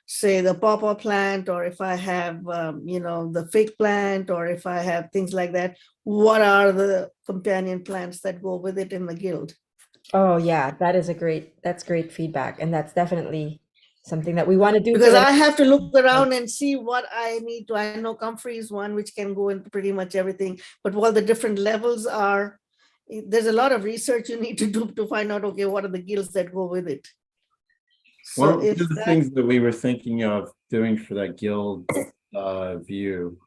say the pawpaw plant, or if I have, the fig plant, or if I have things like that, what are the companion plants that go with it in the guild? Oh yeah, that's great feedback. And that's definitely something that we want to do for Because the I have to look around and see what I need to. I know comfrey is one which can go into pretty much everything, but what the different levels are, there's a lot of research you need to do to find out, okay, what are the guilds that go with it. One So of if the that, things that we were thinking of doing for that guild view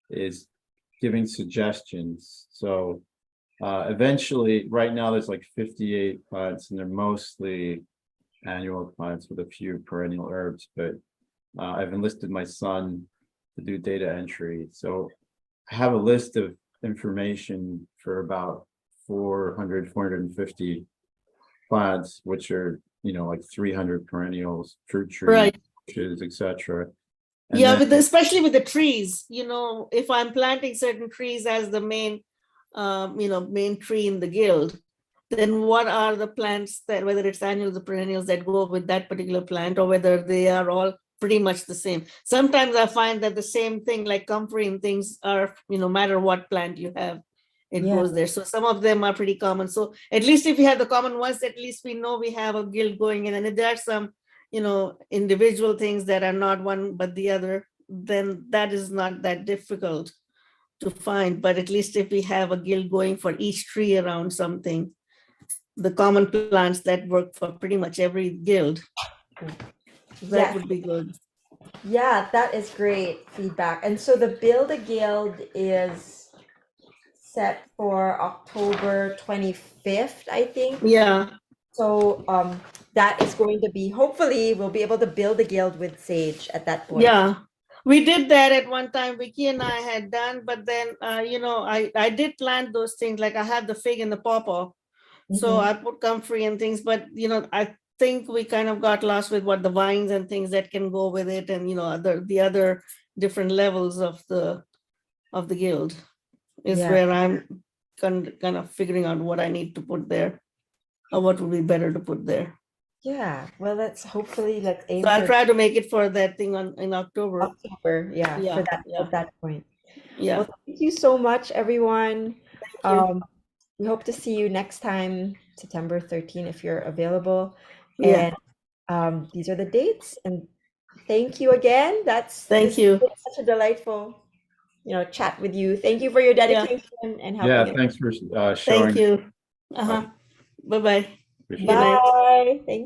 is giving suggestions. So eventually, right now, there's like 58 plants, and they're mostly annual plants with a few perennial herbs, but I've enlisted my son to do data entry. So I have a list of information for about 400, 450 plants, which are, like 300 perennials, fruit trees, right. bushes, etc. And Yeah, then especially with the trees, if I'm planting certain trees as the main, main tree in the guild, then what are the plants that, whether it's annuals or perennials, that go with that particular plant, or whether they are all pretty much the same. Sometimes I find that the same thing, like comfrey and things, are, no matter what plant you have, it Yeah, goes there. So some of them are pretty common. So at least if we have the common ones, at least we know we have a guild going in. And if there are some, individual things that are not one but the other, then that is not that difficult to find. But at least if we have a guild going for each tree around something, the common plants that work for pretty much every guild, that yes, would be good. yeah, that is great feedback. And so the Build a Guild is set for October 25th, I think. Yeah, So that is going to be, hopefully we'll be able to build a guild with Sage at that point. yeah. We did that at one time, Vicky and I had done, but then, I did plant those things, like I had the fig and the pawpaw. So Mhm. I put comfrey and things, but, I think we kind of got lost with what the vines and things that can go with it, and, the other different levels of the guild is Yeah, where I'm kind of figuring out what I need to put there, or what would be better to put there. yeah. Well, let's aim So I'll for try to make it for that thing in October. October. Yeah, Yeah, at yeah, that point. yeah. Well, thank you so much, everyone. Thank you. We hope to see you next time, September 13, if you're available. Yeah, And these are the dates. And thank you again. thank This you. was such a delightful, chat with you. Thank you for your Yeah, dedication and yeah, helping us. thanks for thank showing. you. Uh-huh. Bye-bye. Appreciate Good it. night. Bye. Thank